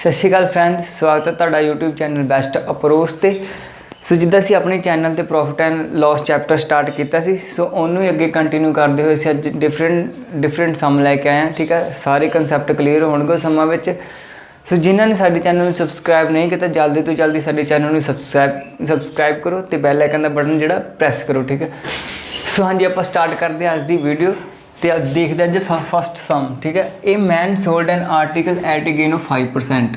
सत श्री अकाल फ्रेंड्स, स्वागत है तुहाडा यूट्यूब चैनल बेस्ट अप्रोच ते। सो जिद्दां असीं अपने चैनल ते profit and loss chapter start किया सी, सो उन्होंने ही अगे कंटिन्यू करते हुए असीं अज डिफरेंट सम लैके आए हैं। ठीक है, सारे कंसैप्ट क्लीयर होणगे समां विच। सो जिन्होंने साडे चैनल को सबसक्राइब नहीं किया, जल्दी तो जल्दी साडे चैनल को सबसक्राइब करो तो बैल आइकन का बटन जिहड़ा प्रेस करो। ठीक है, सो हाँ जी, आप स्टार्ट करते हैं अज की वीडियो तो अब देखते हैं जी फस्ट सम। ठीक है, a man sold an article at a gain of 5%।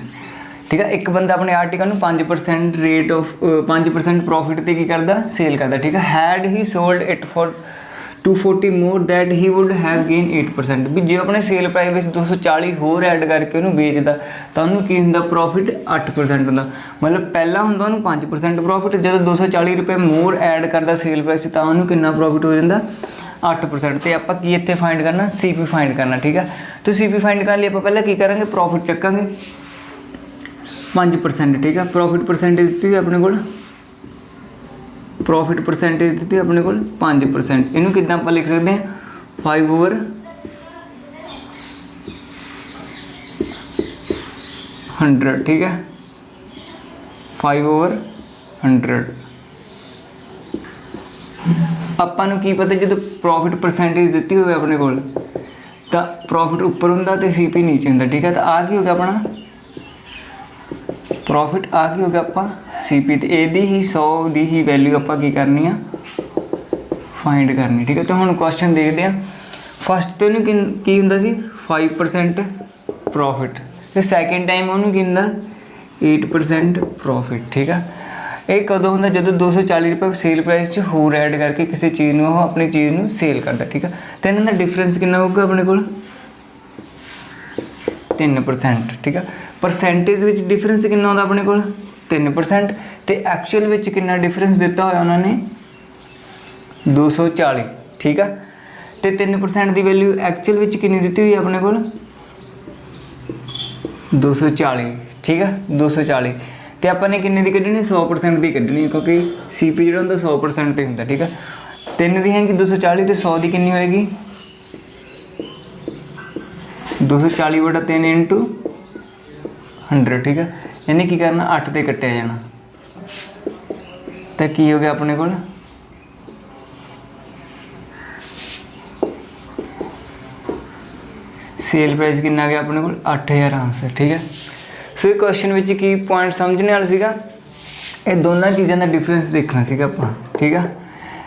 ठीक है, एक बंदा अपने आर्टिकल में 5% रेट ऑफ 5% प्रॉफिट ते की करता, सेल करता। ठीक है, had he sold it for 240 more that he would have gain 8%। भी जो अपने सेल प्राइस में 240 होर ऐड करके उन्होंने बेचता तो उन्होंने की होंगे प्रॉफिट 8% होंगे। मतलब पहला होंगे उन्होंने 5% प्रॉफिट, जो 240 रुपये मोर ऐड करता सेल प्राइस तो उन्होंने कितना प्रॉफिट हो जाता 8%। तो आप इतने फाइंड करना CP फाइंड करना। ठीक है, तो CP फाइंड करने लिए आप पहले की करेंगे, प्रॉफिट चक्कांगे 5%। ठीक है, प्रॉफिट परसेंटेज दी अपने को, प्रॉफिट परसेंटेज दी अपने को 5%। इनू कितना आप लिख सकते हैं 5/100। ठीक है, 5/100। अपन की पता जो प्रॉफिट परसेंटेज दी हुई अपने को तो प्रॉफिट उपर होंगे तो CP नीचे होंगे। ठीक है, तो आ की हो गया अपना प्रॉफिट, आ की हो गया आप CP। तो यदी ही 100 की ही वैल्यू आप की करनी है फाइंड करनी। ठीक है, तो हम क्वेश्चन देखते हैं। फस्ट तो उन्होंने की होंगे सी 5% प्रॉफिट, तो सैकेंड टाइम उन्होंने की होंगे 8% प्रॉफिट। ठीक है, ये कदों होंगे जो 240 रुपये सेल प्राइस होर ऐड करके किसी चीज़ में अपनी चीज़ में सेल करता। ठीक है, तो इन्हों का डिफरेंस कितना होगा अपने को 3%। ठीक है, परसेंटेज में डिफरेंस कितना होता अपने को 3%, तो एक्चुअल में कितना डिफरेंस दिता हुआ उन्होंने 240। ठीक है, तो 3% की वैल्यू एक्चुअल में कितनी दी हुई अपने को 240। ठीक है, 240 तो आपने किन्ने की कढ़नी 100% की कढ़नी, क्योंकि CP जो होंगे 100% से होंगे। ठीक है, 3 दी है कि 240 तो 100 की कितनी होएगी 240/3 × 100। ठीक है, इन्हें की करना 8 से कट्टिया जाना, तो की हो गया अपने को सेल प्राइस कितना आ गया अपने को 8000 आंसर। ठीक है, सो क्वेश्चन में की पॉइंट समझने वाला सीगा, ये दोनों चीज़ों का डिफरेंस देखना सीगा अपना। ठीक है,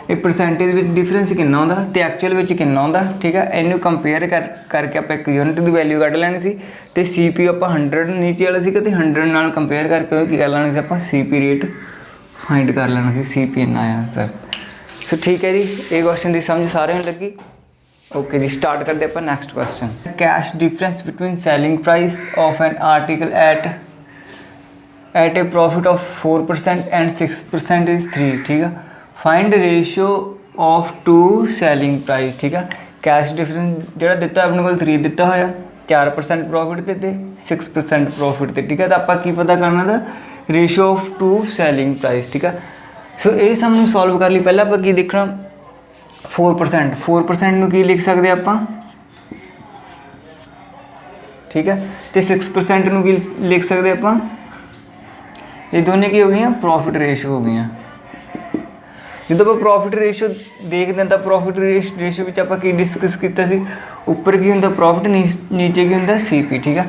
ये परसेंटेज में डिफरेंस कितना होंदा तो एक्चुअल में कितना होंदा। ठीक है, इनू कंपेयर करके आप एक यूनिट की वैल्यू कढ़ लैनी सी, तो CP आप 100 नीचे वाला सीगा, तो 100 नाल कंपेयर करके की कर लेना सी आप CP रेट फाइंड कर लेना सी, CP इन्ना आया आंसर। सो ठीक है जी, ये क्वेश्चन की समझ सारे लगी। ओके जी, स्टार्ट करते हैं next question. Cash difference between selling price of an article at a profit of 4% and 6% is 3। ठीक है, find ratio of two selling price. ठीक है, कैश डिफरेंस जो दिता अपने को 3 दिता होया, 4% प्रॉफिट ते 6% प्रॉफिट ते। ठीक है, तो आप की पता करना था ratio of two selling price. ठीक है, सो ये सम सॉल्व कर ली। पहले आप की देखना 4% नू की लिख सकते आप। ठीक है, तो 6% नू की लिख सकते आप, ये दोनों की हो गई प्रॉफिट रेशियो हो गई। जो आप प्रॉफिट रेशियो देखते हैं तो प्रॉफिट रेशियो में आप डिस्कस किया सी, उपर की होंगे प्रॉफिट, नीचे की होंगे CP। ठीक है,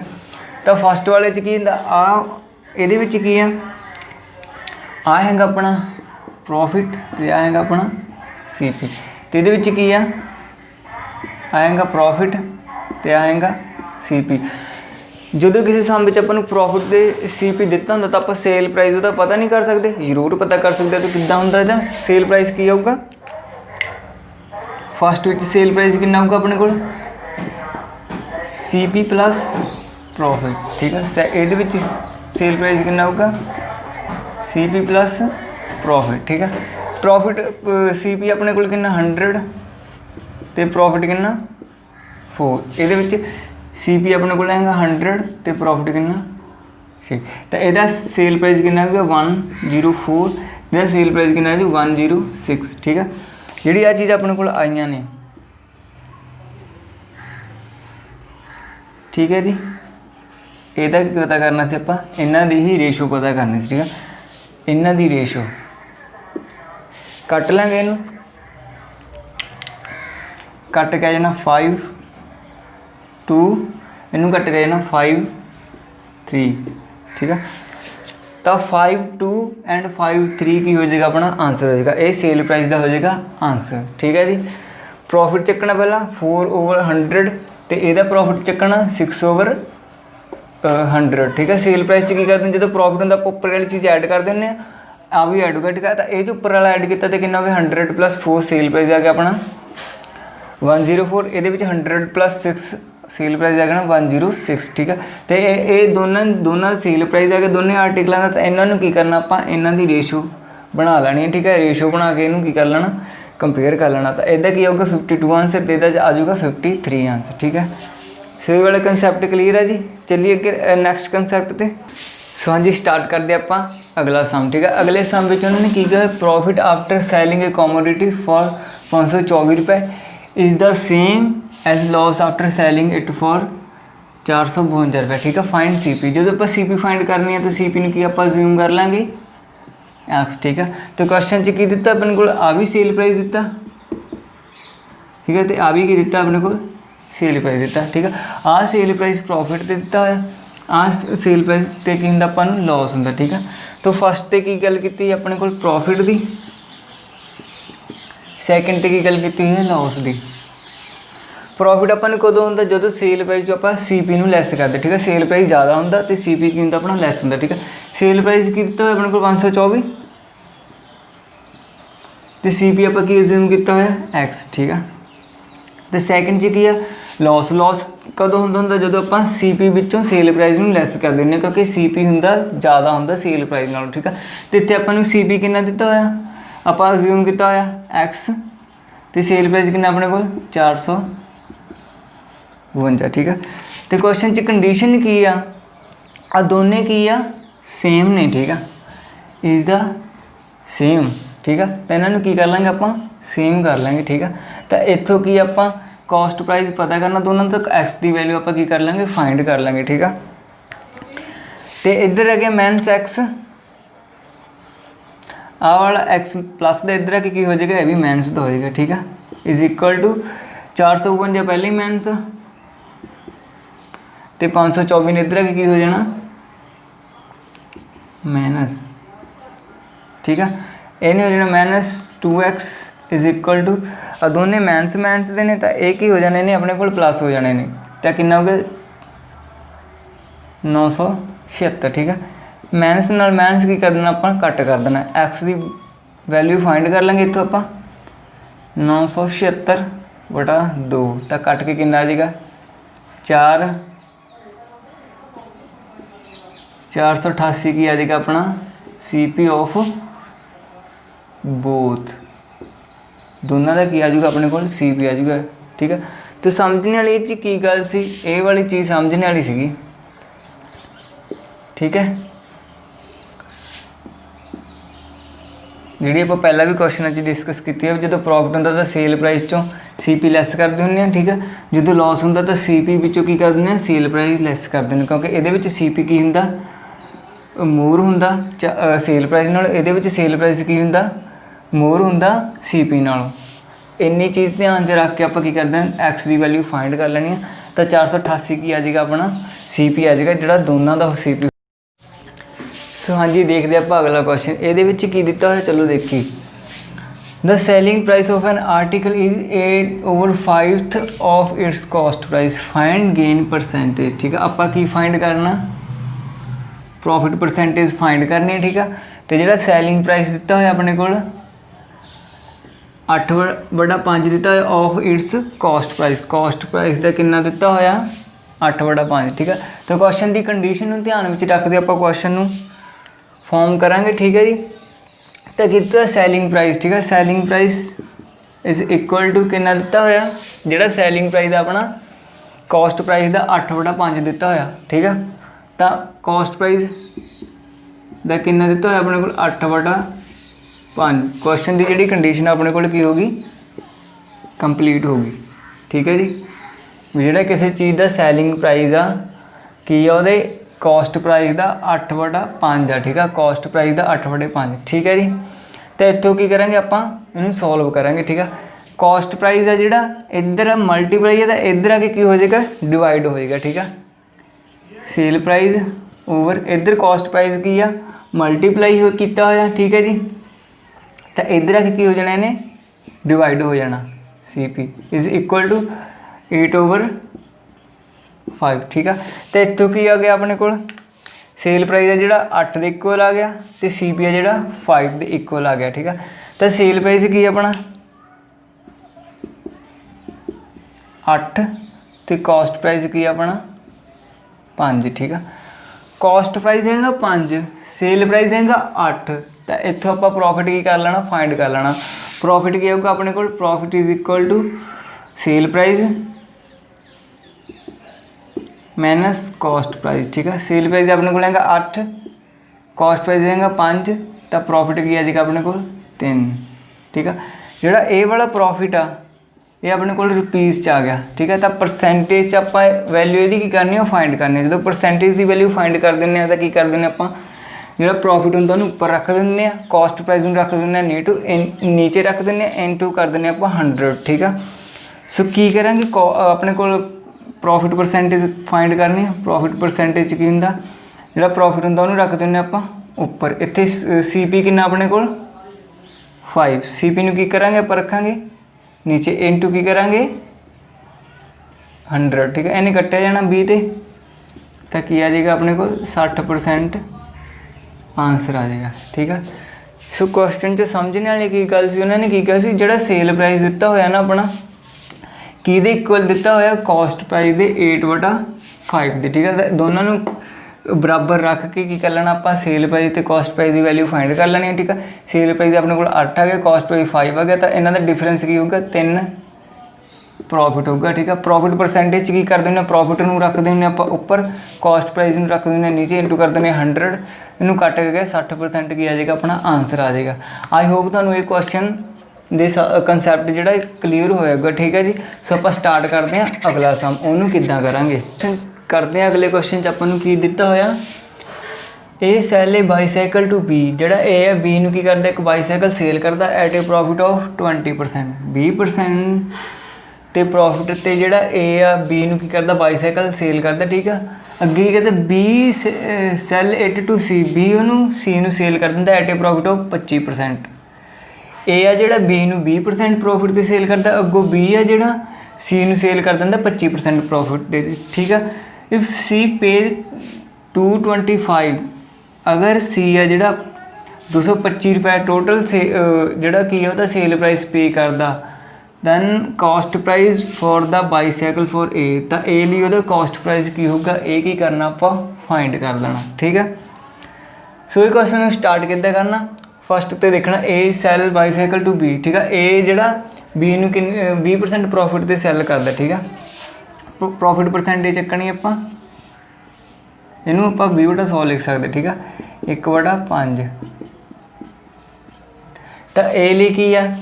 तो फस्ट वाले की होंगे ये की है अपना प्रॉफिट, तो आएगा अपना CP। तो ये की आएगा प्रॉफिट, तो आएगा CP। जो किसी सम में अपन प्रॉफिट दे CP दिता होंगे तो आप सेल प्राइस का पता नहीं कर सकते, जरूर पता कर सकते। तो कितना होंगे सेल प्राइस की आऊगा, फस्ट में सेल प्राइस कितना आऊगा अपने को CP प्लस प्रॉफिट। ठीक है, ये सेल प्राइस कितना आऊगा CP प्लस प्रॉफिट। ठीक है, प्रॉफिट CP अपने को कितना 100 तो प्रॉफिट कितना 4, ये CP अपने को आएगा 100 तो प्रॉफिट कितना 6। तो यदा सेल प्राइस कितना होगा 104, यदा सेल प्राइस कितना जी 106। ठीक है, जी आ चीज़ अपने को आईयां ने। ठीक है जी, ਇਹਦਾ ਕੀ ਪਤਾ ਕਰਨਾ ਸੀ ਆਪਾਂ, ਇਹਨਾਂ ਦੀ ਹੀ ਰੇਸ਼ੋ ਪਤਾ ਕਰਨੀ ਸੀ। ਠੀਕ ਹੈ, ਇਹਨਾਂ ਦੀ ਰੇਸ਼ੋ ਕੱਟ ਲਾਂਗੇ, ਇਹਨੂੰ ਕੱਟ ਕੇ ਆ ਜਾਣਾ 5 2, ਇਹਨੂੰ ਕੱਟ ਕੇ ਆ ਜਾਣਾ 5 3। ठीक है, तो 5 2 एंड 5 3 की हो जाएगा अपना आंसर हो जाएगा, ये सेल प्राइस का हो जाएगा आंसर। ठीक है जी, प्रॉफिट चकना पहला 4/100 तो यदा प्रॉफिट चकना 6/100। ठीक है, सेल प्राइस की करते हैं जो प्रॉफिट होंगे उपर वाली चीज़ ऐड कर दें, आ भी ऐड होगा। ठीक है, तो ये जो उपर वाला ऐड किया तो कितना हो गया 100 + 4 सेल प्राइस आ गया अपना 104। ये 100 + 6 सेल प्राइस आ गया ना 106। ठीक है, तो ये दोनों सेल प्राइस आ गए दोनों आर्टिकलों का, तो इन्होंने की करना आप इन्हों की रेशो बना लेनी है। ठीक है, रेशो बना के इन्हों की कर लेना, कंपेयर कर लेना। तो इदा की आऊगा 52 आंसर, तो इदा आ जाऊगा 53 आंसर। ठीक है, सो ये वाला कंसैप्ट क्लीयर है जी। चलिए अगे नैक्सट कंसैप्ट पे। सो हाँ जी, स्टार्ट करते आप अगला सम। ठीक है, अगले सम में उन्होंने की कहा, profit after selling a commodity for 524 रुपये is the same as loss after selling it for 452 रुपये। ठीक है, फाइंड सी पी। जो आप सी पी फाइंड करनी है तो सी पी की आप अज्यूम कर लेंगे एक्स। ठीक है, तो क्वेश्चन च की दिता अपने को, आ भी सेल प्राइस दिता। ठीक है, तो आ भी की दिता अपने को सेल प्राइस दिता। ठीक है, आ सेल प्राइस प्रॉफिट से दिता है, आ सेल प्राइस तो की होंगे अपन लॉस होंगे। ठीक है, तो फस्ट तो की गल की अपने को प्रॉफिट की, सैकेंड तो की गल की है लॉस की। प्रॉफिट अपन कदों होंगे जो सेल प्राइस जो आप सी पी में लैस करते। ठीक है, सेल प्राइस ज़्यादा होंगे तो सी पी की होंगे अपना लैस होंगे। ठीक है, सेल प्राइस की दिता अपने को 524 तो सी पी आप अज्यूम किया है एक्स। ठीक है, तो सैकेंड च की है लॉस। लॉस कदों होंगे जो आप सी पी विचों सेल प्राइस में लैस कर दें, क्योंकि सी पी होंगे ज़्यादा होंगे सेल प्राइस नालों। ठीक है, तो इतने अपन सी पी कितना दिता होया, आप अज्यूम किया होया एक्स, तो सेल प्राइस कितना अपने को 452। ठीक है, तो क्वेश्चन च कंडीशन की आ दोने की आ सेम ने। ठीक है, इज़ द सेम। ठीक है, तो इन्हों की कर लेंगे आप सेम कर लेंगे। ठीक है, तो इतों की आप कॉस्ट प्राइस पता करना दोनों, तो एक्स की वैल्यू आप की कर लेंगे फाइंड कर लेंगे। ठीक है, तो इधर है गया माइनस एक्स, आ वाला एक्स प्लस का इधर आके की हो जाएगा, ये भी माइनस का हो जाएगा। ठीक है, इज इक्वल टू 452 पहले ही माइनस, तो 524 इधर आके की हो जाना माइनस। ठीक है, इन्हें हो जाना minus 2x is equal to दोनों माइनस माइनस के ने, तो एक ही हो जाने ने अपने को प्लस हो जाने ने, तो कितना हो गया 976। ठीक है, माइनस नाल माइनस की कर देना आप कट कर देना, एक्स की वैल्यू फाइंड कर लेंगे इतों आप 976/2, तो कट के कितना आ जाएगा 488 की आ जाएगा अपना सी पी ऑफ बोथ, दोनों का की आ जाऊगा अपने को सी पी आ जाऊगा। ठीक है, तो समझने वाली चीज़ की गल सी, ये वाली चीज़ समझने वाली सी। ठीक है, जी आप पहला भी क्वेश्चन डिस्कस की है, जो प्रॉफिट होंगे तो सेल प्राइस चों सी पी लैस करते होंगे। ठीक है, जो लॉस होंगे तो सी पी विचों की करते हैं सेल प्राइस लैस करते हैं, क्योंकि ये सी पी की होंगे मोर होंगे सेल प्राइस नालों, ये सेल प्राइस की होंगे मोर होंगे सी पी नालों। इन्नी चीज़ ध्यान च रख के आप की करते हैं एक्स की वैल्यू फाइंड कर लेनी है, तो 488 की आ जाएगा अपना सी पी आ जाएगा जो दोनों का सी पी। सो हाँ जी, देखते आप अगला क्वेश्चन, ये की दिता है, चलो देखिए। The selling price of an article is 8/5 of its cost price, find gain percentage. ठीक है, आप की फाइंड करना प्रॉफिट परसेंटेज फाइंड करनी है। ठीक है, तो जो सैलिंग प्राइस दिता है अपने को 8/5 दिता है ऑफ इट्स कॉस्ट प्राइस का कितना दिता होया 8/5। ठीक है, तो क्वेश्चन की कंडीशन ध्यान में रखते आप क्वेश्चन फॉर्म करांगे। ठीक है जी, तो कितना सैलिंग प्राइस। ठीक है, selling price is equal to कितना दिता होया, जो सैलिंग प्राइस अपना कॉस्ट प्राइस का 8/5 दिता होया। ठीक है, तो कॉस्ट प्राइस का कितना दिता होया अपने को 8/5। क्वेश्चन की जी कंडीशन अपने को की होगी कंप्लीट होगी। ठीक है जी, जो किसी चीज़ का सैलिंग प्राइस आ की कॉस्ट प्राइस का 8/5 आ, ठीक है, कॉस्ट प्राइस का 8/5, ठीक है जी। तो इतों की करेंगे आप इनू सॉल्व करेंगे, ठीक है। कॉस्ट प्राइस है जोड़ा इधर मल्टीप्लाई है तो इधर आके की हो जाएगा डिवाइड हो जाएगा, ठीक है। सेल प्राइस ओवर इधर कॉस्ट प्राइस की आ मल्टीप्लाई हो किया होया, ठीक है जी। तो इधर आके की हो जाना इन्हें डिवाइड हो जाना, CP इज इक्वल टू 8/5, ठीक है। तो इतों की आ गया अपने को सेल प्राइस है जोड़ा 8 के इक्वल आ गया तो CP है जोड़ा 5 के इक्वल आ गया, ठीक है। तो सेल प्राइस की अपना 8 तो कॉस्ट प्राइस की अपना 5, ठीक है। कॉस्ट प्राइस हैगा 5, सेल प्राइस हैगा 8, तो इतों आप प्रॉफिट की कर लेना, फाइंड कर लेना। प्रॉफिट की होगा अपने को, profit is equal to sell price minus cost price, ठीक है। सेल प्राइस अपने को हैगा 8, कॉस्ट प्राइस हैगा 5, तो प्रॉफिट की आ जाएगा अपने को 3, ठीक है। जोड़ा ये वाला प्रॉफिट आ ये अपने को रुपीज़ आ गया, ठीक है। तो परसेंटेज आप वैल्यू यदि की करनी है फाइंड करनी, जो परसेंटेज की वैल्यू फाइंड कर दें तो की कर दें आप जो प्रॉफिट होंगे उन्होंने उपर रख दें, कॉस्ट प्राइस में रख दें नीचे रख दें, इनटू कर दें आप 100, ठीक है। सो की करेंगे अपने को प्रॉफिट परसेंटेज फाइंड करनी है। प्रॉफिट परसेंटेज की होंगे जो प्रॉफिट होंगे उन्होंने रख दें आप उपर, इतने CP कितना अपने को 5, CP की करेंगे आप रखेंगे नीचे, इनटू की करेंगे 100, ठीक है। इन्हें कट्टिया जाना 20 तो की आ जाएगा अपने को 60% आंसर आ जाएगा, ठीक है। सो क्वेश्चन च समझने वाली की गल सी, उन्होंने की कहा सी जो सेल प्राइस दिता होया ना अपना कि इक्वल दिता होया कॉस्ट प्राइस के 8/5 दे, ठीक है। दोनों बराबर रख के की कर लेना आप सेल प्राइस तो कॉस्ट प्राइस की वैल्यू फाइंड कर लेनी है, ठीक है। सेल प्राइस अपने को 8 आ गया, कॉस्ट प्राइस 5 आ गया, तो इन्हों का डिफरेंस की होगा 3 प्रॉफिट होगा, ठीक है। प्रॉफिट परसेंटेज की कर दें, प्रॉफिट में रख दें आप उपर, कॉस्ट प्राइस में रख दें नीचे, इंटू कर दें 100, इनू कट के 60% की आ जाएगा अपना आंसर आ जाएगा। आई होप तुहानू ये क्वेश्चन दे कंसैप्ट जोड़ा क्लीयर होएगा, ठीक है जी। सो आप स्टार्ट करते हैं अगला सम, उन्होंने किद्दां करांगे करते हैं। अगले क्वेश्चन अपन की दिता होया A sell a bicycle to B, जोड़ा ए है बी नू की करता एक बाईसाइकिल सेल करता एट ए प्रॉफिट ऑफ 20%, 20% तो प्रॉफिट तो जोड़ा ए आ बी नू की करता बाईसाइकिल सेल करता, ठीक है। अगे कहते B sell it to C, B उन्होंने सी नू सेल कर दिंदा एट ए प्रॉफिट ऑफ 25%। ए आ जोड़ा बी नू 20% प्रॉफिट से सेल करता, अगों बी है जोड़ा सी नू सेल कर दिंदा 25% प्रॉफिट दे, ठीक है। इफ सी पे 225, अगर सी है जोड़ा 225 रुपये टोटल से जोड़ा की है सेल प्राइस पे करता, then cost price for the bicycle for A, तो ए लिए वो कॉस्ट प्राइस की होगा, ए की करना आप फाइंड कर लेना, ठीक है। सो ये क्वेश्चन स्टार्ट किद्दां करना, फस्ट तो देखना ए सैल बाईसाइकिल टू बी, ठीक है। ए जोड़ा बी नू 20% प्रॉफिट से सैल करता, ठीक है। प्रॉफिट परसेंटेज चकनी आप इनू आप 20/100 लिख सकते, ठीक है, 1/5। तो ए लिए की है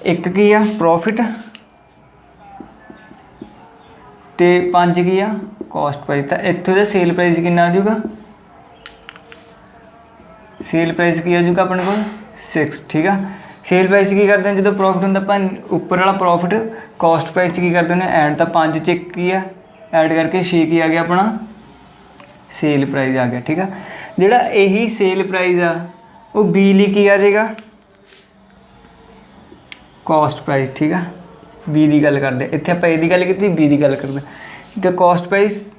एक की है प्रॉफिट तो 5 की है कॉस्ट प्राइस, तो इतों का सेल प्राइस कितना आ जाऊगा, सेल प्राइस की आ जाऊगा अपने को 6, ठीक है। सेल प्राइस की करते हैं जो प्रॉफिट होंगे अपन उपर वाला प्रॉफिट कॉस्ट प्राइस की करते हैं ऐड, तो 5 च की है ऐड करके 6 की आ गया अपना सेल प्राइस आ गया, ठीक है। जोड़ा यही सेल प्राइस आ वो बी ली की आ जाएगा कॉस्ट प्राइस, ठीक है। बी की गल करते इतने आप ए की गल की, बी की गल करते तो कॉस्ट प्राइस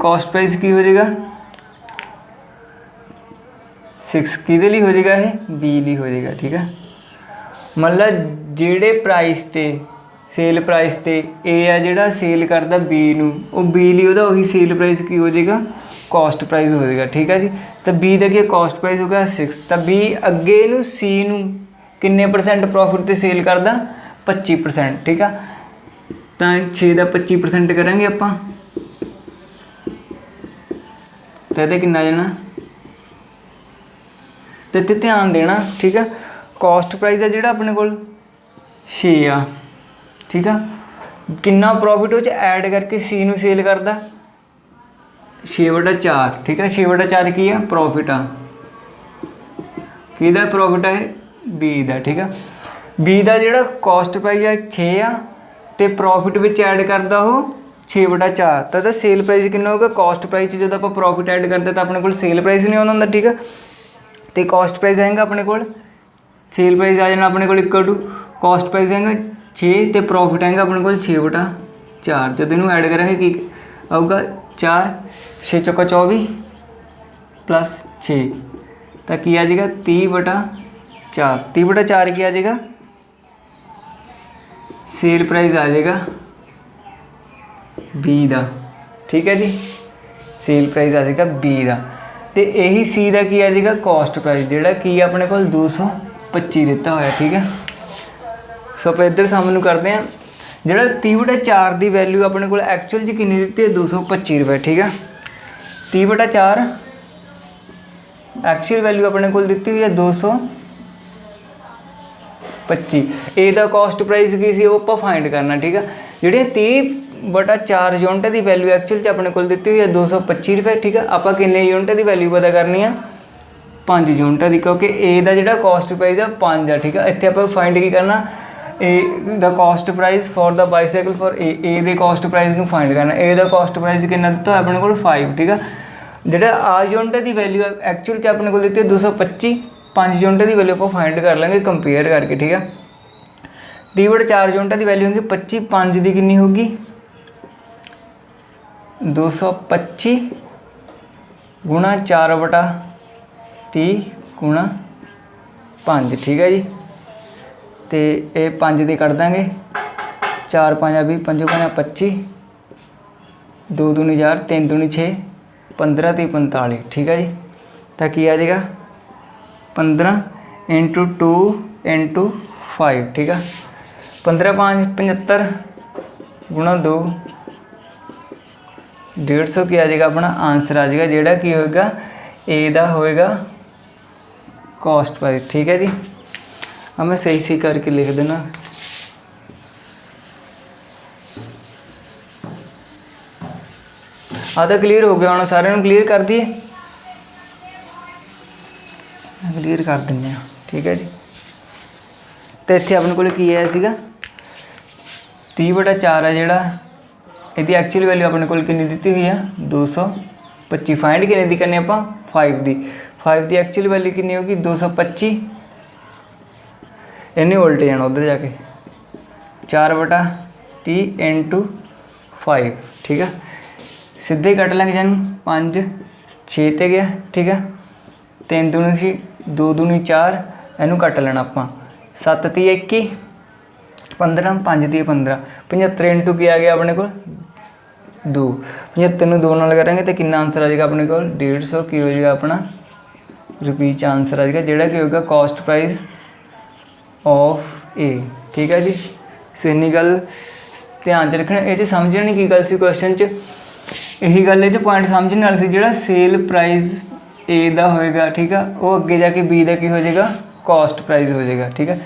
कॉस्ट प्राइस की हो जाएगा 6 किहदे लिए हो जाएगा, ये बी ली हो जाएगा, ठीक है। मतलब जेड़े प्राइस ते सेल प्राइस ते ए है जोड़ा सेल करता बी नू, वो बी ली वो उही सेल प्राइस की हो जाएगा कॉस्ट प्राइस हो जाएगा, ठीक है जी। तो बी का क्या कॉस्ट प्राइस होगा 6, तो बी अगे नू सी नू किन्ने % प्रॉफिट से सेल करता 25%, ठीक है। तो 6 का 25% करेंगे आप तो ये कितना जाना, तो इतने ध्यान देना, ठीक है। कॉस्ट प्राइस है जोड़ा अपने को 6 आ, ठीक है। किन्ना प्रॉफिट वो ऐड करके सी नू सेल करता 6/4, ठीक है। 6/4 की है प्रॉफिट आ, किहदा प्रॉफिट है बी का, ठीक है। बी का जोड़ा कॉस्ट प्राइस है 6 आ, तो प्रॉफिट में ऐड करता वो 6/4, तो सेल प्राइस कितना होगा, कॉस्ट प्राइस जो आप प्रॉफिट ऐड करते तो अपने को सेल प्राइस नहीं आना होंगे, ठीक है। तो कॉस्ट प्राइस आएगा अपने को, सेल प्राइस आ जाना अपने को इक्वल टू कॉस्ट प्राइस आएगा 6 तो प्रॉफिट आएगा अपने को 6/4। जब इनू ऐड करेंगे कि आऊगा 4, 6 चौका 24 प्लस 6, तो की आ जाएगा 30/4। 30/4 की आ जाएगा सेल प्राइस आ जाएगा बी का, ठीक है जी। सेल प्राइस आ जाएगा बी का, तो यही सी का की आ जाएगा कॉस्ट प्राइस, जोड़ा कि अपने को 225 दिता हुआ, ठीक है। सो आप इधर सामने करते हैं, जोड़ा 30/4 की वैल्यू अपने को एक्चुअल जी कितनी दी है 225 रुपये, ठीक है। 30/4 एक्चुअल वैल्यू अपने को दी हुई है 225। ए दा कॉस्ट प्राइस की सी वो आप फाइंड करना, ठीक है। जी 30/4 यूनिट की वैल्यू एक्चुअल अपने को दी हुई है 225 रुपये, ठीक है। आप किन्ने यूनिट की वैल्यू पता करनी है 5 यूनिट की, क्योंकि ए का जो कॉस्ट प्राइस है 5 है, ठीक है। इतने आप फाइंड की करना ए the cost price for the bicycle for A दे कॉस्ट प्राइस को फाइंड करना। ए का कॉस्ट प्राइस कितना दिता है अपने को 5, ठीक है। जोड़ा आ यूनिट की वैल्यू एक्चुअल अपने को दी है 225, 5 यूनिट की वैल्यू आप फाइंड कर लेंगे कंपेयर करके, ठीक है। 30/4 यूनिट की वैल्यू होगी 25, 5 की कितनी होगी 225 गुणा 4/30 गुणा 5, ठीक है जी। तो ये 5 की कट देंगे, 4 5 20, 5 5 25, 2 दूनी 4, 3 दूनी 6, 15 3 45, ठीक है जी। तो की आ जाएगा 15 × 2 × 5, ठीक है। 15 5 75 गुणा 2 150 की आ जाएगा अपना आंसर आ जाएगा, जोड़ा की होगा ए का होएगा कॉस्ट प्राइस, ठीक है जी। अब मैं सही करके लिख देना। आधा क्लीयर हो गया होना, सारे क्लीयर कर दिए, क्लीयर कर दें, ठीक है जी। तो इतने अपने को की आया सीगा 30/4 है जोड़ा, यदि एक्चुअल वैल्यू अपने को कितनी दी हुई है 225। फाइंड कितने की करनी आप 5 की, 5 की एक्चुअल वैल्यू कितनी होगी 225, इन्हें उल्टे जाना उधर जाके 4/30 × 5, ठीक है। सीधे कट लेंगे जन 5 6 ते गया, ठीक है। 3 दूनी 6, 2 दूनी 4, इनू कट लेना आप 7 30 21, 15 5 30 15, 75 × की आ गया अपने को 2, 75 2 नाल करेंगे तो कितना आंसर आ जाएगा अपने को 150 की हो जाएगा अपना रुपीज़ आंसर आ जाएगा, जोड़ा कि होगा कॉस्ट प्राइस ऑफ ए, ठीक है जी। सो इन्नी गल ध्यान च रखना, ये समझने की गल सी क्वेश्चन च, यही गल ये पॉइंट समझने वाली सी, जोड़ा सेल प्राइस ए का होएगा, ठीक है, वो अगे जाके बी का की हो जाएगा कॉस्ट प्राइस हो जाएगा, ठीक है।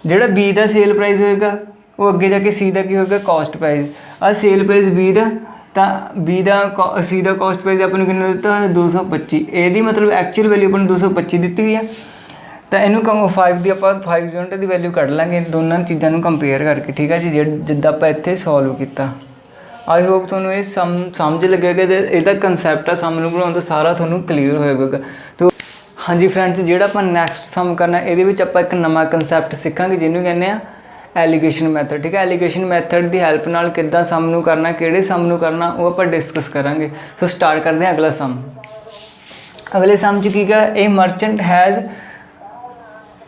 जोड़ा बी का सेल प्राइस होएगा वो अगे जाके सी का की होगा कॉस्ट प्राइस। आ सेल प्राइस बी का, तो बी का सी का कॉस्ट प्राइस अपने कितना दिता है 225, यदि मतलब एक्चुअल वैल्यू अपने 225 दी हुई है, तो इनू 5 की आप 5 यूनिट की वैल्यू कढ़ लेंगे दोनों चीज़ों को कंपेयर करके, ठीक है जी। जिद्दां आप इत्थे सॉल्व किया, आई होप तुहानूं ये समझ लगेगा, इसका कंसैप्ट है सम नूं बनाउण दा सारा तुहानूं क्लीयर होएगा। तो हाँ जी फ्रेंड्स, जिहड़ा आपां नैक्सट सम करना इहदे विच आपां एक नवां कंसैप्ट सीखांगे जिन्हों कहने आ एलीगेशन मैथड, ठीक है। एलीगेशन मैथड की हैल्प नाल किद्दां सम नूं करना, किहड़े सम नूं करना वो आपां डिस्कस करांगे। सो स्टार्ट करते हैं अगला सम। अगले सम च की है, ए merchant has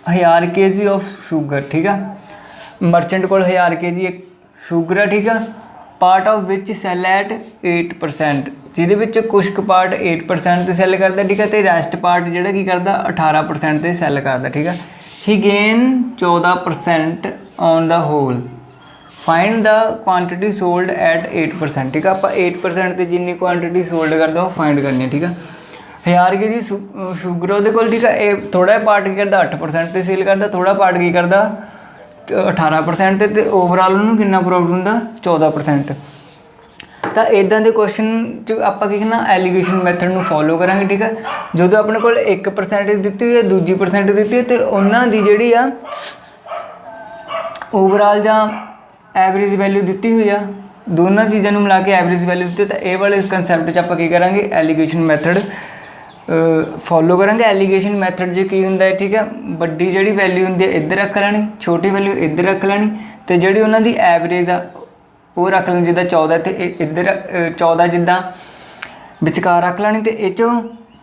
1000 kg of sugar, ठीक है। मर्चेंट को 1000 kg एक शुगर है, ठीक है। Part of which sell at 8%, जिहदे विच कुछ पार्ट 8% ते सैल करता, ठीक है, तो रैस्ट पार्ट जिहड़ा की करता 18% ते सैल करता, ठीक है। He gain 14% on the whole, find the quantity sold at 8%, ठीक है। आप 8% ते जिन्नी क्वांटिटी सोल्ड करता वो फाइंड करनी है, ठीक है। 1000 kg शुगर वो को, ठीक है। ये थोड़ा पार्ट की करता 8% ते सेल करता, थोड़ा पार्ट की करता 18% ते ओवरऑल उन्होंने कितना प्रॉफिट होंदा 14%। ਤਾਂ ਇਦਾਂ ਦੇ ਕੁਐਸਚਨ 'ਚ ਆਪਾਂ ਕੀ ਕਰਨਾ, ਐਲੀਗੇਸ਼ਨ ਮੈਥਡ ਨੂੰ ਫੋਲੋ ਕਰਾਂਗੇ। ਠੀਕ ਹੈ, ਜਦੋਂ ਆਪਣੇ ਕੋਲ 1% ਦਿੱਤੀ ਹੋਈ ਹੈ, ਦੂਜੀ % ਦਿੱਤੀ ਹੈ, ਤੇ ਉਹਨਾਂ ਦੀ ਜਿਹੜੀ ਆ ਓਵਰਆਲ ਜਾਂ ਐਵਰੇਜ ਵੈਲਿਊ ਦਿੱਤੀ ਹੋਈ ਆ, ਦੋਨਾਂ ਚੀਜ਼ਾਂ ਨੂੰ ਮਿਲਾ ਕੇ ਐਵਰੇਜ ਵੈਲਿਊ ਦਿੱਤੀ, ਤਾਂ ਇਹ ਵਾਲੇ ਕੰਸੈਪਟ 'ਚ ਆਪਾਂ ਕੀ ਕਰਾਂਗੇ, ਐਲੀਗੇਸ਼ਨ ਮੈਥਡ ਫੋਲੋ ਕਰਾਂਗੇ। ਐਲੀਗੇਸ਼ਨ ਮੈਥਡ 'ਚ ਕੀ ਹੁੰਦਾ ਹੈ, ਠੀਕ ਹੈ, ਵੱਡੀ ਜਿਹੜੀ ਵੈਲਿਊ ਹੁੰਦੀ ਹੈ ਇੱਧਰ ਰੱਖ ਲੈਣੀ, ਛੋਟੀ ਵੈਲਿਊ ਇੱਧਰ ਰੱਖ ਲੈਣੀ, ਤੇ ਜਿਹੜੀ ਉਹਨਾਂ ਦੀ ਐਵਰੇਜ ਆ ਉਹ ਰੱਖ ਲੈਣੀ, ਜਿੱਦਾਂ 14 ਤੇ ਇੱਧਰ 14 ਜਿੱਦਾਂ ਵਿਚਕਾਰ ਰੱਖ ਲੈਣੀ, ਤੇ ਇਹ 'ਚੋਂ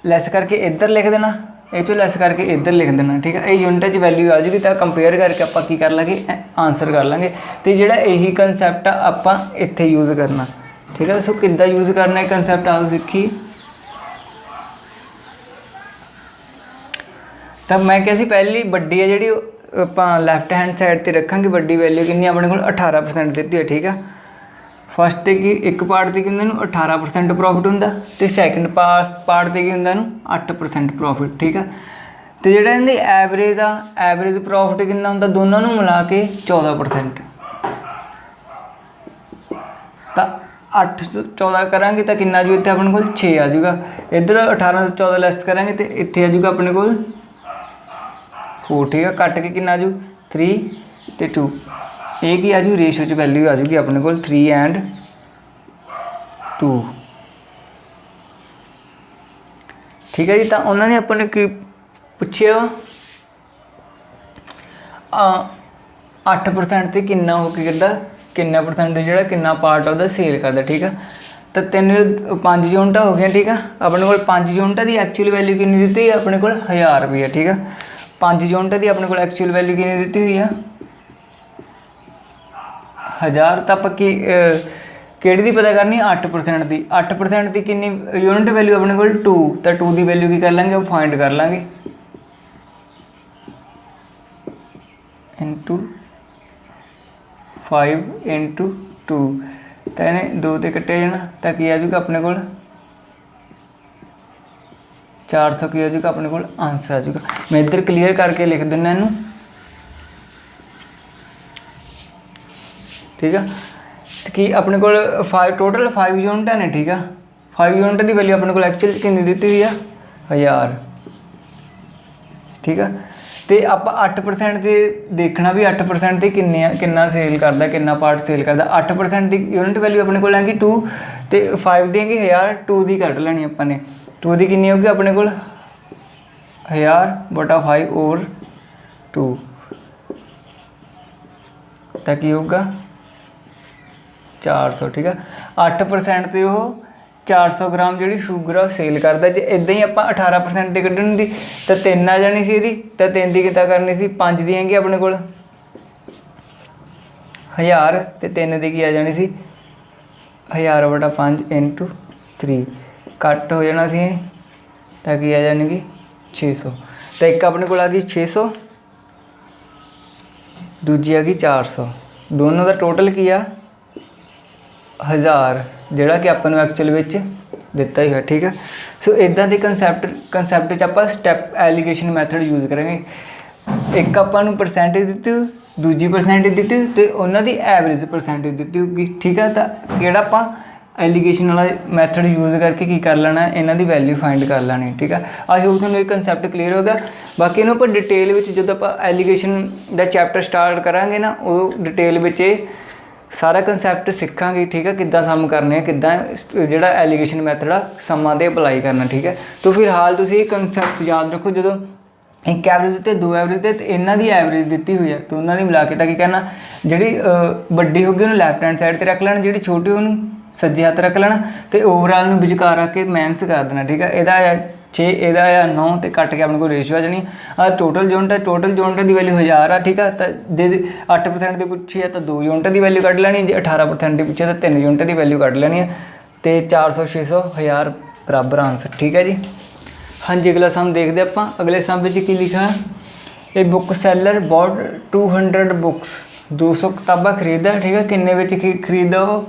ਲੈਸ ਕਰਕੇ ਇੱਧਰ ਲਿਖ ਦੇਣਾ, ਇਹ 'ਚੋਂ ਲੈਸ ਕਰਕੇ ਇੱਧਰ ਲਿਖ ਦੇਣਾ। ਠੀਕ ਹੈ, ਇਹ ਯੂਨਿਟ 'ਚ ਵੈਲਿਊ ਆ ਜੂਗੀ, ਤਾਂ ਕੰਪੇਅਰ ਕਰਕੇ ਆਪਾਂ ਕੀ ਕਰ ਲਾਂਗੇ, ਆਨਸਰ ਕਰ ਲਾਂਗੇ। ਤੇ ਜਿਹੜਾ ਇਹੀ ਕੰਸੈਪਟ ਆ ਆਪਾਂ ਇੱਥੇ ਯੂਜ਼ ਕਰਨਾ। ਠੀਕ ਹੈ, ਸੋ ਕਿੱਦਾਂ ਯੂਜ਼ ਕਰਨਾ ਇਹ ਕੰਸੈਪਟ ਆਓ ਦੇਖੀਏ। ਤਾਂ ਮੈਂ ਕਿਹਾ ਸੀ ਪਹਿਲੀ ਵੱਡੀ ਹੈ ਜਿਹੜੀ ਆਪਾਂ ਲੈਫਟ ਹੈਂਡ ਸਾਈਡ 'ਤੇ ਰੱਖਾਂਗੇ, ਵੱਡੀ ਵੈਲਿਊ ਕਿੰਨੀ ਆਪਣੇ ਕੋਲ 18% ਦਿੱਤੀ ਹੈ। ਠੀਕ ਹੈ, ਫਸਟ 'ਤੇ ਕੀ ਇੱਕ ਪਾਰਟ 'ਤੇ ਕੀ ਹੁੰਦਾ, ਇਹਨੂੰ 18% ਪ੍ਰੋਫਿਟ ਹੁੰਦਾ, ਤੇ ਸੈਕਿੰਡ ਪਾਰਟ 'ਤੇ ਕੀ ਹੁੰਦਾ, ਇਹਨੂੰ 8% ਪ੍ਰੋਫਿਟ। ਠੀਕ ਹੈ, ਤੇ ਜਿਹੜਾ ਇਹਦੀ ਐਵਰੇਜ ਆ, ਐਵਰੇਜ ਪ੍ਰੋਫਿਟ ਕਿੰਨਾ ਹੁੰਦਾ, ਦੋਨਾਂ ਨੂੰ ਮਿਲਾ ਕੇ 14%। ਤਾਂ 8 14 ਕਰਾਂਗੇ ਤਾਂ ਕਿੰਨਾ ਜੂ, ਇੱਥੇ ਆਪਣੇ ਕੋਲ 6 ਆ ਜਾਊਗਾ। ਇੱਧਰ 18 ਤੋਂ 14 ਲੈਸ ਕਰਾਂਗੇ ਤੇ ਇੱਥੇ ਆ ਜਾਊਗਾ ਆਪਣੇ ਕੋਲ 4। ਠੀਕ ਹੈ, ਕੱਟ ਕੇ ਕਿੰਨਾ ਆ ਜੂ 3 ਤੇ 2। ਇਹ ਕੀ ਆ ਜੂ, ਰੇਸ਼ੋ 'ਚ ਵੈਲਿਊ ਆ ਜੂਗੀ ਆਪਣੇ ਕੋਲ 3 and 2। ਠੀਕ ਹੈ ਜੀ, ਤਾਂ ਉਹਨਾਂ ਨੇ ਆਪਾਂ ਨੇ ਕੀ ਪੁੱਛਿਆ, 8% ਤੇ ਕਿੰਨਾ ਹੋ ਕੇ ਕਰਦਾ, ਕਿੰਨਾ % ਜਿਹੜਾ ਕਿੰਨਾ ਪਾਰਟ ਉਹਦਾ ਸੇਲ ਕਰਦਾ। ਠੀਕ ਆ, ਤਾਂ 5 ਯੂਨਿਟਾਂ ਹੋ ਗਈਆਂ। ਠੀਕ ਆ, ਆਪਣੇ ਕੋਲ 5 ਯੂਨਿਟਾਂ ਦੀ ਐਕਚੁਅਲ ਵੈਲਿਊ ਕਿੰਨੀ ਦਿੱਤੀ ਹੈ, ਆਪਣੇ ਕੋਲ 1000 ਰੁਪਏ। ਠੀਕ ਆ, 5 ਯੂਨਿਟਾਂ ਦੀ ਆਪਣੇ ਕੋਲ ਐਕਚੁਅਲ ਵੈਲਿਊ ਕਿੰਨੀ ਦਿੱਤੀ ਹੋਈ ਆ, 1000। ਤਾਂ ਆਪਾਂ ਕੀ ਕਿਹੜੀ ਦੀ ਪਤਾ ਕਰਨੀ, 8% ਦੀ। 8% ਦੀ ਕਿੰਨੀ ਯੂਨਿਟ ਵੈਲਿਊ ਆਪਣੇ ਕੋਲ 2, ਤਾਂ 2 ਦੀ ਵੈਲਿਊ ਕੀ ਕਰ ਲਾਂਗੇ, ਉਹ ਫਾਈਂਡ ਕਰ ਲਾਂਗੇ, ਇੰਟੂ 5 ਇੰਟੂ 2। ਤਾਂ ਇਹਨੇ 2 ਤੇ ਕੱਟਿਆ ਜਾਣਾ, ਤਾਂ ਕੀ ਆ ਜਾਊਗਾ ਆਪਣੇ ਕੋਲ 400 ਕੀ ਆ ਜਾਊਗਾ ਆਪਣੇ ਕੋਲ ਆਂਸਰ ਆ ਜਾਊਗਾ। ਮੈਂ ਇੱਧਰ ਕਲੀਅਰ ਕਰਕੇ ਲਿਖ ਦਿੰਦਾ ਇਹਨੂੰ। ਠੀਕ ਆ, ਕਿ ਆਪਣੇ ਕੋਲ 5 ਟੋਟਲ 5 ਯੂਨਿਟਾਂ ਨੇ। ਠੀਕ ਆ, 5 ਯੂਨਿਟ ਦੀ ਵੈਲਿਊ ਆਪਣੇ ਕੋਲ ਐਕਚੁਅਲ 'ਚ ਕਿੰਨੀ ਦਿੱਤੀ ਹੋਈ ਆ, 1000। ਠੀਕ ਆ, ਤੇ ਆਪਾਂ 8% ਦੇ ਦੇਖਣਾ ਵੀ 8% ਤੇ ਕਿੰਨਾ ਸੇਲ ਕਰਦਾ, ਕਿੰਨਾ ਪਾਰਟ ਸੇਲ ਕਰਦਾ। 8% ਦੀ ਯੂਨਿਟ ਵੈਲਿਊ ਆਪਣੇ ਕੋਲ ਹੈਗੀ 2, ਤੇ 5 ਦੀ ਹੈਗੀ 1000, 2 ਦੀ ਕੱਢ ਲੈਣੀ ਆਪਾਂ ਨੇ। 2 ਦੀ ਕਿੰਨੀ ਹੋਊਗੀ ਆਪਣੇ ਕੋਲ 1000 ਬਟਾ 5 ਔਰ 2, ਤਾਂ ਕੀ ਹੋਊਗਾ 400। ਠੀਕ ਆ, 8% ਤੇ ਉਹ 400 ਗ੍ਰਾਮ ਜਿਹੜੀ ਸ਼ੂਗਰ ਆ ਸੇਲ ਕਰਦਾ। ਜੇ ਇੱਦਾਂ ਹੀ ਆਪਾਂ 18% ਤੇ ਕੱਢਣ ਦੀ ਤਾਂ 3 ਆ ਜਾਣੀ ਸੀ ਇਹਦੀ, ਤਾਂ 3 ਦੀ ਕਿੱਦਾਂ ਕਰਨੀ ਸੀ, 5 ਦੀ ਹੈਗੀ ਆਪਣੇ ਕੋਲ 1000, ਤੇ 3 ਦੀ ਕੀ ਆ ਜਾਣੀ ਸੀ 1000 ਬਟਾ 5 ਇੰਟੂ 3। ਕੱਟ ਹੋ ਜਾਣਾ ਸੀ, ਤਾਂ ਕੀ ਆ ਜਾਣਗੀ 600। ਤਾਂ ਇੱਕ ਆਪਣੇ ਕੋਲ ਆ ਗਈ 600, ਦੂਜੀ ਆ ਗਈ 400। ਦੋਨੋਂ ਦਾ ਟੋਟਲ ਕੀ ਆ 1000, ਜਿਹੜਾ ਕਿ ਆਪਾਂ ਨੂੰ ਐਕਚੁਅਲ ਵਿੱਚ ਦਿੱਤਾ ਹੀ ਹੈ। ਠੀਕ ਹੈ, ਸੋ ਇੱਦਾਂ ਦੇ ਕੰਸੈਪਟ 'ਚ ਆਪਾਂ ਸਟੈਪ ਐਲੀਗੇਸ਼ਨ ਮੈਥਡ ਯੂਜ਼ ਕਰਾਂਗੇ। ਇੱਕ ਆਪਾਂ ਨੂੰ ਪਰਸੈਂਟੇਜ ਦਿੱਤੀ, ਦੂਜੀ ਪਰਸੈਂਟੇਜ ਦਿੱਤੀ, ਤੇ ਉਹਨਾਂ ਦੀ ਐਵਰੇਜ ਪਰਸੈਂਟੇਜ ਦਿੱਤੀ ਹੋਊਗੀ। ਠੀਕ ਹੈ, ਤਾਂ ਕਿਹੜਾ ਆਪਾਂ ਐਲੀਗੇਸ਼ਨ ਵਾਲਾ ਮੈਥਡ ਯੂਜ਼ ਕਰਕੇ ਕੀ ਕਰ ਲੈਣਾ, ਇਹਨਾਂ ਦੀ ਵੈਲਿਊ ਫਾਈਂਡ ਕਰ ਲੈਣੀ। ਠੀਕ ਹੈ, ਆਈ ਹੋਪ ਤੁਹਾਨੂੰ ਇਹ ਕੰਸੈਪਟ ਕਲੀਅਰ ਹੋ ਗਿਆ। ਬਾਕੀ ਇਹਨੂੰ ਆਪਾਂ ਡਿਟੇਲ ਵਿੱਚ ਜਦੋਂ ਆਪਾਂ ਐਲੀਗੇਸ਼ਨ ਦਾ ਚੈਪਟਰ ਸਟਾਰਟ ਕਰਾਂਗੇ ਨਾ, ਉਹ ਡਿਟੇਲ ਵਿੱਚ ਇਹ ਸਾਰਾ ਕੰਸੈਪਟ ਸਿੱਖਾਂਗੇ। ਠੀਕ ਹੈ, ਕਿੱਦਾਂ ਸਮ ਕਰਨੇ ਆ, ਕਿੱਦਾਂ ਜਿਹੜਾ ਐਲੀਗੇਸ਼ਨ ਮੈਥਡ ਆ ਸਮਾਂ 'ਤੇ ਅਪਲਾਈ ਕਰਨਾ। ਠੀਕ ਹੈ, ਤਾਂ ਫਿਲਹਾਲ ਤੁਸੀਂ ਇਹ ਕੰਸੈਪਟ ਯਾਦ ਰੱਖੋ, ਜਦੋਂ ਇੱਕ ਐਵਰੇਜ ਤੇ 2 ਐਵਰੇਜ ਤੇ ਇਹਨਾਂ ਦੀ ਐਵਰੇਜ ਦਿੱਤੀ ਹੋਈ ਹੈ, ਤਾਂ ਉਹਨਾਂ ਦੀ ਮਿਲਾ ਕੇ ਤਾਂ ਕੀ ਕਰਨਾ, ਜਿਹੜੀ ਵੱਡੀ ਹੋਊਗੀ ਉਹਨੂੰ ਲੈਫਟ ਹੈਂਡ ਸਾਈਡ 'ਤੇ ਰੱਖ ਲੈਣਾ, ਜਿਹੜੀ ਛੋਟੀ ਉਹਨੂੰ ਸੱਜੇ ਹੱਥ ਰੱਖ ਲੈਣਾ, ਤੇ ਓਵਰਆਲ ਨੂੰ ਵਿਚਕਾਰ ਰੱਖ ਕੇ ਮਾਈਨਸ ਕਰ ਦੇਣਾ। ਠੀਕ ਹੈ, ਇਹਦਾ 6, ਇਹਦਾ ਆ 9, ਤੇ ਕੱਟ ਕੇ ਆਪਣੇ ਕੋਲ ਰੇਸ਼ੋ ਆ ਜਾਣੀ। ਆ ਟੋਟਲ ਯੂਨਿਟ ਹੈ, ਟੋਟਲ ਯੂਨਿਟ ਦੀ ਵੈਲਿਊ 1000 ਆ। ਠੀਕ ਆ, ਤਾਂ ਜੇ 8% ਦੀ ਪੁੱਛੀ ਹੈ ਤਾਂ 2 ਯੂਨਿਟ ਦੀ ਵੈਲਿਊ ਕੱਢ ਲੈਣੀ, ਜੇ 18% ਦੀ ਪੁੱਛੀ ਤਾਂ 3 ਯੂਨਿਟ ਦੀ ਵੈਲਿਊ ਕੱਢ ਲੈਣੀ ਹੈ, ਤੇ 400 600 1000 ਬਰਾਬਰ ਆਨਸਰ। ਠੀਕ ਹੈ ਜੀ, ਹਾਂਜੀ ਅਗਲਾ ਸਮ ਦੇਖਦੇ ਆਪਾਂ। ਅਗਲੇ ਸਮ ਵਿੱਚ ਕੀ ਲਿਖਾ, ਇਹ ਬੁੱਕ ਸੈਲਰ ਬੋਟ 200 ਬੁੱਕਸ, 200 ਕਿਤਾਬਾਂ ਖਰੀਦਦਾ। ਠੀਕ ਹੈ, ਕਿੰਨੇ ਵਿੱਚ ਖਰੀਦਦਾ ਉਹ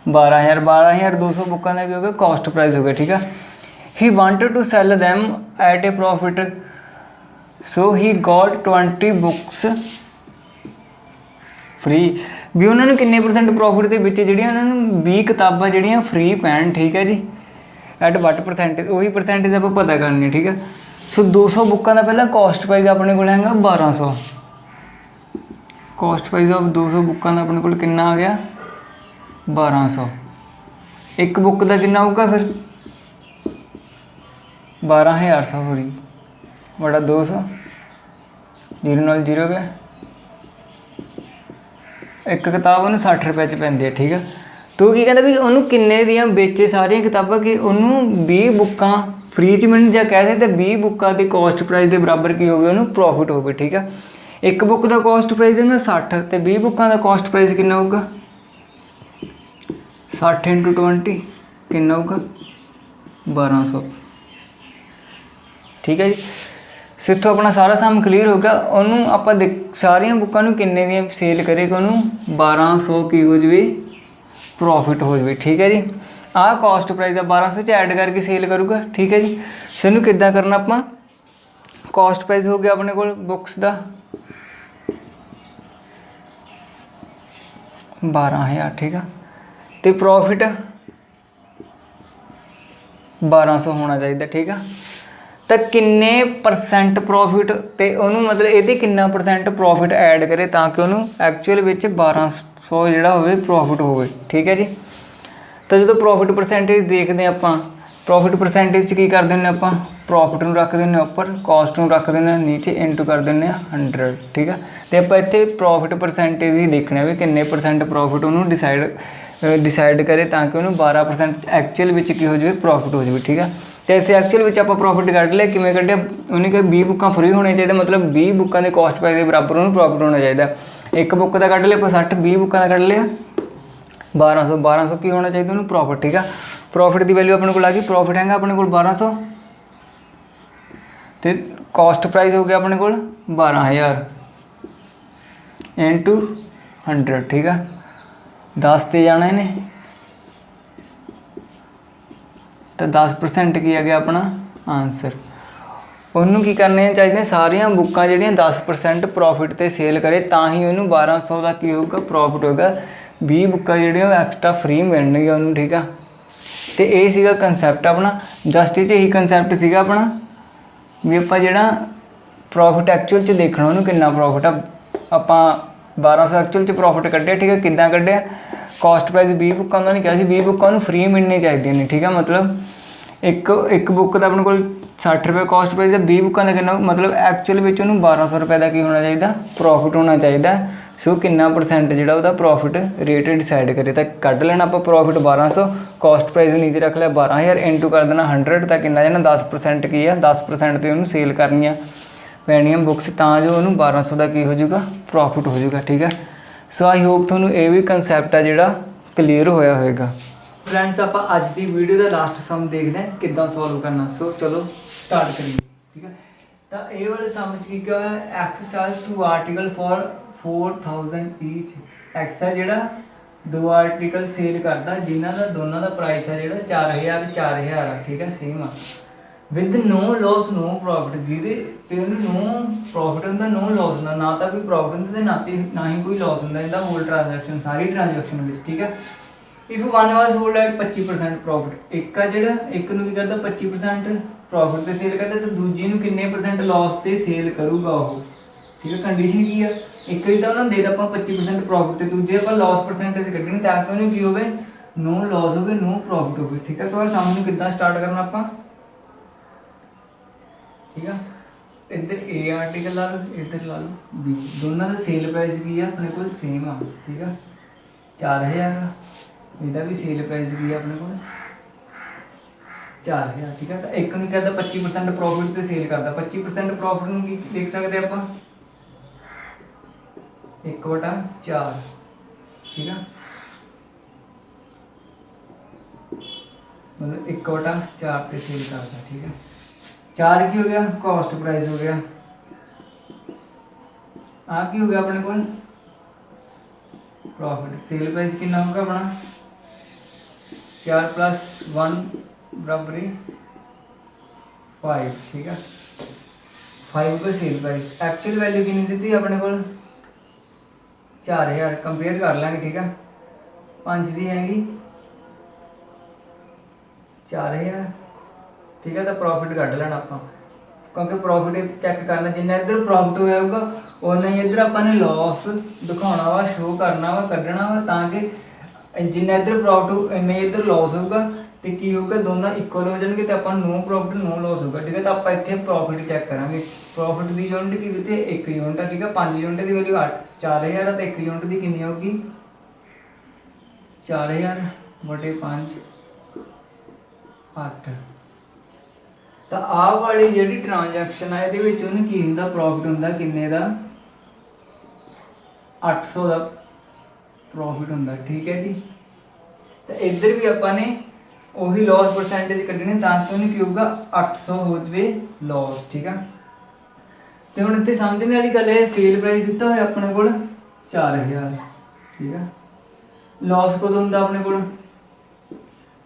12000। 12200 ਬੁੱਕਾਂ ਦਾ ਕੀ ਹੋ ਗਿਆ, ਕੋਸਟ ਪ੍ਰਾਈਸ ਹੋ ਗਿਆ। ਠੀਕ ਹੈ, he wanted to sell them at a profit, so he got 20 books free। भी उन्होंने किन्ने परसेंट प्रॉफिट के विच जिहड़ियां उन्हां नूं 20 किताबां जिहड़ियां फ्री पैण, ठीक है जी, एट वट परसेंटेज, उही परसेंटेज आपां पता करनी है, ठीक है। सो 200 बुक्कां का पहला कॉस्ट प्राइस अपने को हैगा 1200, कॉस्ट प्राइस ऑफ 200 बुक्कां का अपने को कितना आ गया 1200। एक बुक का कितना होगा फिर 12,000, सॉरी बड़ा 200, 0 नाल 0 गया। एक किताब उन्होंने 60 रुपए च पैंदी है, ठीक है। तो की कहता भी उन्होंने किन्ने दियां बेचे सारियां किताबां कि उन्होंने 20 बुक्कां फ्री च मिलन, या कह सकते 20 बुक्कां की कॉस्ट प्राइस के बराबर की होगी उन्होंने प्रॉफिट होगी, ठीक है। एक बुक का कॉस्ट प्राइस है 60 तो 20 बुक्कां का कॉस्ट प्राइस कितना होगा 60 × 20 कितना होगा 1200, ठीक है जी। सो इत्थों अपना सारा सम क्लीयर हो गया। उन्होंने आप सारिया बुक्कां नूं किन्ने दी सेल करेगा उन्होंने 1200 की हो जाए प्रॉफिट हो जाए, ठीक है जी। आह कॉस्ट प्राइस है 1200 च ऐड करके सेल करूँगा, ठीक है जी। सो इनू किद्दां करना, अपना कॉस्ट प्राइस हो गया अपने को बुक्स का 12,000, ठीक है। तो प्रॉफिट 1200 होना चाहिए, ठीक है। तो किन्ने परसेंट प्रॉफिट तो उन्होंने मतलब ये किन्ना परसेंट प्रॉफिट ऐड करे ताकि उन्होंने एक्चुअल में 1200 जोड़ा हो प्रॉफिट हो, ठीक है जी। तो जो प्रॉफिट परसेंटेज देखते हैं आप, प्रॉफिट परसेंटेज की कर दें आप, प्रॉफिट में रख दें उपर, कॉस्ट में रख दें नीचे, इंटू कर दें 100, ठीक है। तो आप इतने प्रॉफिट परसेंटेज ही देखना भी किन्ने परसेंट प्रॉफिट उन्होंने डिसाइड करे ताकि उन्होंने 12% एक्चुअल में की हो जाए प्रॉफिट हो जाए, ठीक है। तो इतने एक्चुअल में आप प्रॉफिट कढ़ लिया, किमें कढ़िया उन्हें कहा 20 बुक्कां फ्री होनी चाहिए, मतलब 20 बुक्कां के कॉस्ट प्राइस के बराबर उन्होंने प्रॉफिट होना चाहिए। एक बुक का कढ़ लिया आप 60, 20 बुक्कां का कढ़ लिया 1200 की होना चाहिए उन्होंने प्रॉफिट, ठीक है। प्रॉफिट की वैल्यू अपने को आ गई, प्रॉफिट है अपने को 1200 तो कॉस्ट प्राइस हो गया अपने को 12,000 इंटू 100, ठीक है। 10 ते जाना इन्हें तो 10% की आ गया अपना आंसर। उन्होंने की करने चाहिए सारिया बुक्कां जिहड़ियां 10% प्रॉफिट ते सेल करे ता ही उन्होंने 1200 का की होगा प्रॉफिट होगा, 20 बुक्कां जिहड़ियां एक्स्ट्रा फ्री मिलणगियां उन्होंने, ठीक है। तो ये सीगा कंसैप्ट अपना, जस्ट यही कंसैप्ट सीगा अपना भी आप जिहड़ा प्रॉफिट एक्चुअल च देखना उन्होंने कितना प्रॉफिट आ, आपां 1200 एक्चुअल च प्रॉफिट कढ़िया, ठीक है। किद्दां कढ़िया, कॉस्ट प्राइस 20 बुक्कां उन्होंने कहा 20 बुक्कां उन्होंने फ्री मिलनी चाहिए ने, ठीक है। मतलब एक बुक का अपने को 60 रुपये कॉस्ट प्राइस है, 20 बुक्कां का कितना मतलब एक्चुअल में उन्होंने 1200 रुपये का की होना चाहिए प्रॉफिट होना चाहिए। सो कितना परसेंट जो वह प्रॉफिट रेट डिसाइड करे तो कढ़ लेना आप प्रॉफिट 1200, कॉस्ट प्राइस नीचे रख लिया 12,000 इंटू कर देना 100 तो कितना जाना 10% की है, 10% तो उन्होंने सेल करनिया पैनियां बुक्स तो जो उन्होंने 1200 का की हो जाएगा प्रॉफिट हो जाएगा, ठीक है। सो आई होप थोनू ये भी कंसैप्ट है जोड़ा क्लीयर होया होएगा। फ्रेंड्स आप अज की वीडियो का लास्ट सम देखते हैं किद्दां सॉल्व करना। सो चलो स्टार्ट करिए, ठीक है। तो ये वाले सम की क्या है, exercise 2 article for 4000 each. X है जोड़ा 2 आर्टिकल सेल करता जिन्हों का दोनों का प्राइस है जो 4000 4000, ठीक है, सेम आ with no loss no profit, जिहदे नो प्रॉफिट होंदा नो लॉस होंदा, ना तो कोई प्रॉफिट होंदा ना ही कोई लॉस होंदा इहदा होल ट्रांजैक्शन सारी ट्रांजैक्शन विच, ठीक है। If one was hold at 25% profit, एक है जिहड़ा एक नूं की करदा 25% प्रॉफिट ते सेल करदा तो दूजे नूं किन्ने परसेंट लॉस ते सेल करूगा वो, ठीक है। कंडीशन की है, एक ही तो उन्होंने दे दिया 25% प्रॉफिट तो दूजे आप लॉस परसेंटेज कढ़नी ताकि उन्हें की होवे नो लॉस होवे नो प्रॉफिट होवे, ठीक है। तो सम नूं किद्दां स्टार्ट करना आपां, ठीक है। इधर ए आर्टिकल ला लो, इधर ला लो बी, दोनों का सेल प्राइस की है अपने को सेम आ, ठीक है, 4000, इहदा भी सेल प्राइस की है अपने को 4000, ठीक है। तो एक नूं कहता 25% प्रॉफिट ते सेल करता, 25% प्रॉफिट नूं की लिख सकते आपां 1/4, ठीक है, मतलब 1/4 पे सेल करता, ठीक है। 4 की हो गया कॉस्ट प्राइस हो गया, आ की हो गया अपने को प्रॉफिट, सेल प्राइस कितना होगा अपना 4 + 1 बराबर 5, ठीक है। 5 का सेल प्राइस, एक्चुअल वैल्यू कितनी दी थी अपने को 4000 कंपेयर कर लांगे ठीक है। 5 दी हैगी 4000 ठीक है। तो प्रॉफिट कढ़ लेना आप, क्योंकि प्रॉफिट चैक करना जिन्ना इधर प्रॉफिट होगा उन्ना ही इधर अपने लॉस दिखाना वा, शो करना वा, कढ़ना वा, ताकि जिन्ना इधर प्रॉफिट इन्ना इधर लॉस होगा तो की होगा दोनों इक्वल हो जाएंगे तो अपन नो प्रॉफिट नो लॉस होगा ठीक है। तो आप इतने प्रॉफिट चैक करांगे। प्रॉफिट की यूनिट की दी 1 यूनिट है ठीक है। 5 यूनिट की वैल्यू 4000 है तो 1 यूनिट की कितनी होगी 4000 बटे 5 8। तो आह वाली जी ट्रांजैक्शन है ये की होंगे प्रॉफिट होंगे किन्ने का 800 का प्रॉफिट होंगे ठीक है जी। तो इधर भी अपने उही लॉस परसेंटेज कढ़नी ताकि उन्हें की होगा 800 हो जाए लॉस ठीक है। तो हम इतने समझने वाली गल है सेल प्राइस दिता है अपने को 4000 ठीक है। लॉस कदों होंगे अपने को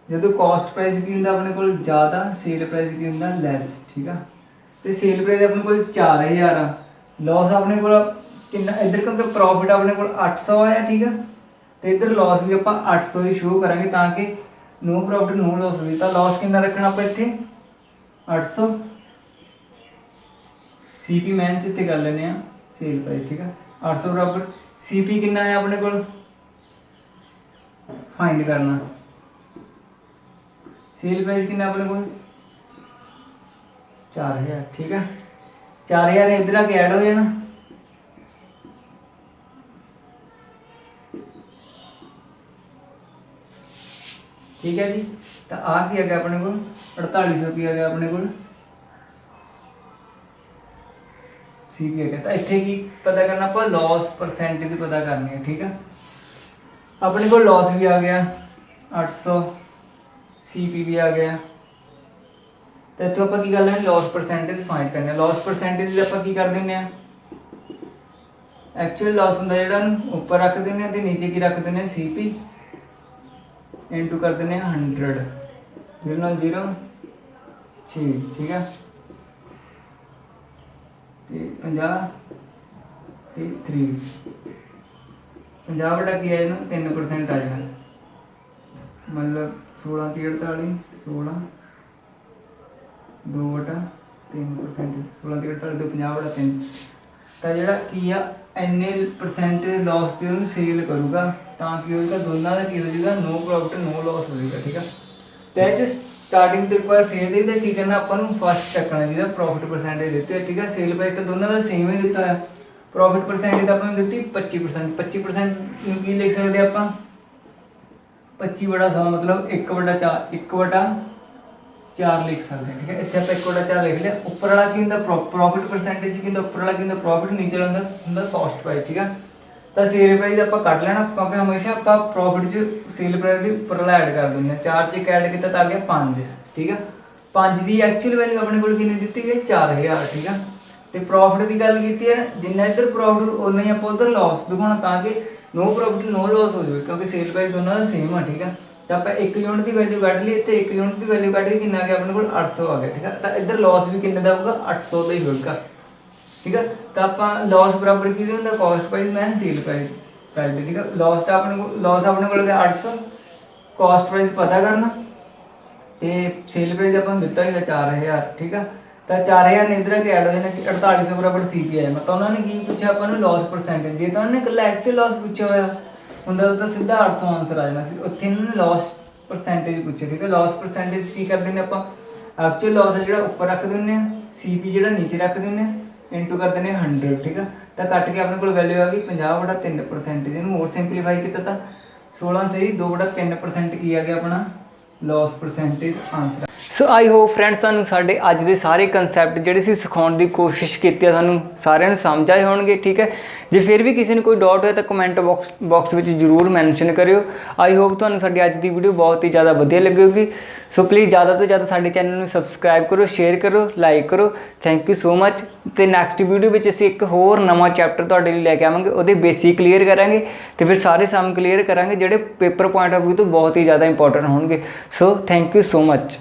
जो कॉस्ट प्राइस की होंगे अपने को ज़्यादा, सेल प्राइस की होंगे लैस ठीक है। तो सेल प्राइस अपने को 4000 आ, लॉस अपने को कितना इधर क्योंकि प्रॉफिट अपने को 800 आया ठीक है। तो इधर लॉस भी आप 800 ही शो करेंगे ताकि नो प्रॉफिट नो लॉस हो। तो लॉस कितना रखना आप इतने 800 सीपी मैंस इतने कर लेने सेल प्राइस ठीक है। 800 बराबर सीपी कितना है अपने को फाइंड करना, सेल प्राइस कितना अपने को 4000 ठीक है। 4000 इधर आके ऐड हो जाना ठीक है जी। तो आ की आ गया अपने को 4800 की आ गया अपने को सीपी आ गया। तो इतने की पता करना आप लॉस परसेंटेज पता करनी है ठीक है। अपने को लॉस भी आ गया 800, सीपी भी आ गया। तो इतों आप की करना लॉस परसेंटेज फाइंड करना। लॉस परसेंटेज आप की कर दें एक्चुअल लॉस होंगे जो उपर रख दें तो नीचे की रख दें सीपी इंटू कर दें 100 0 6 ठीक है। तो 50 3 50 बटा की आए 3% आ जाएगा मतलब 16 ती 48 16 2 बटा 3% 16 ती 48 तो 50 बटा 3। तो जोड़ा की इन्ने परसेंटेज लॉस से उन्होंने सेल करूँगा ताकि होगा दोनों का की हो जाएगा नो प्रॉफिट नो लॉस हो जाएगा ठीक है। तो ये स्टार्टिंग तो एक बार फिर देखते की करना अपन फर्स्ट चकना चाहिए प्रॉफिट परसेंटेज देते हैं ठीक है। सेल प्राइस तो दोनों का सेम ही दिता है, प्रॉफिट परसेंटेज अपन दी 25%। 25% की लिख सकते आप 25 बटा 100 मतलब 1 बटा 4 1 बटा 4 लिख सकते हैं ठीक है। इतने आप 1 बटा 4 लिख लिया। उपर वाला की होंगे प्रॉफिट परसेंटेज की उपर वाला की होंगे प्रॉफिट, नीचे वाला होंगे कॉस्ट प्राइस ठीक है। तो सेल प्राइस आप कट लेना क्योंकि हमेशा आप प्रॉफिट च सेल प्राइस की उपर वाला ऐड कर देंगे। 4 च ऐड किया तो आ गया 5 ठीक है। 5 की एक्चुअल वैल्यू अपने को कितनी दी गई 4000 ठीक है। तो प्रॉफिट की गल की है जिन्ना इधर प्रॉफिट उन्ना ही आप उधर लॉस दिखाना ताकि नो प्रॉफिट नो लॉस हो जाए क्योंकि सेल प्राइस दोनों का सेम है ठीक है। तो आप 1 यूनिट की वैल्यू कट ली तो 1 यूनिट की वैल्यू कट के कितना आ गया अपने को 800 आ गया ठीक है। तो इधर लॉस भी कितने का होगा 800 का ही होगा ठीक है। तो आप लॉस बराबर की होंगे कॉस्ट प्राइस मैं सेल प्राइस ठीक है। लॉस अपने को लॉस अपने को लगा 800, कॉस्ट प्राइस पता करना तो सेल प्राइस अपन दिता ही 4000 ठीक है। तो 4000 ने इधर के ऐड हो जाने 4800 बराबर सीपी आया मतलब उन्होंने की पूछा अपन लॉस परसेंटेज जो तो उन्होंने कल एक्चुअल लॉस पूछा हुआ होंगे तो सीधा 800 आंसर आ जाना सी। उत्थे इन्होंने लॉस परसेंटेज पूछे ठीक है। लॉस परसेंटेज की कर दें आप एक्चुअल लॉस है जो उपर रख दें सीपी जो नीचे रख दें इंटू कर दें 100 ठीक है। तो कट के अपने को वैल्यू आ गई 50 बटा 3%। इन्होंने होर सिंपलीफाई किया था 16 से ही 2 बटा 3% किया गया अपना loss percentage answer. So I hope friends सानू साडे अज दे सारे कंसैप्ट जिहड़े सी सिखाउण दी कोशिश कीती सानू सारिਆਂ ਨੂੰ समझ आए होणगे ठीक है। जे फिर भी किसी ने कोई डाउट हो तो कमेंट बॉक्स में जरूर मैनशन करियो। आई होप तुहानू साडी अज दी वीडियो बहुत ही ज़्यादा वधिया लगेगी। सो प्लीज़ ज़्यादा तो ज़्यादा साडे चैनल में सबसक्राइब करो, शेयर करो, लाइक करो। Thank you so much. तो नैक्सट वीडियो में असीं एक होर नवां चैप्टर तुहाडे लई लैके आवांगे, उहदे बेसिक क्लीयर करांगे तो फिर सारे सम क्लीयर करांगे जिहड़े पेपर पॉइंट ऑफ व्यू तो बहुत ही ज़्यादा इंपॉर्टेंट होणगे। So thank you so much.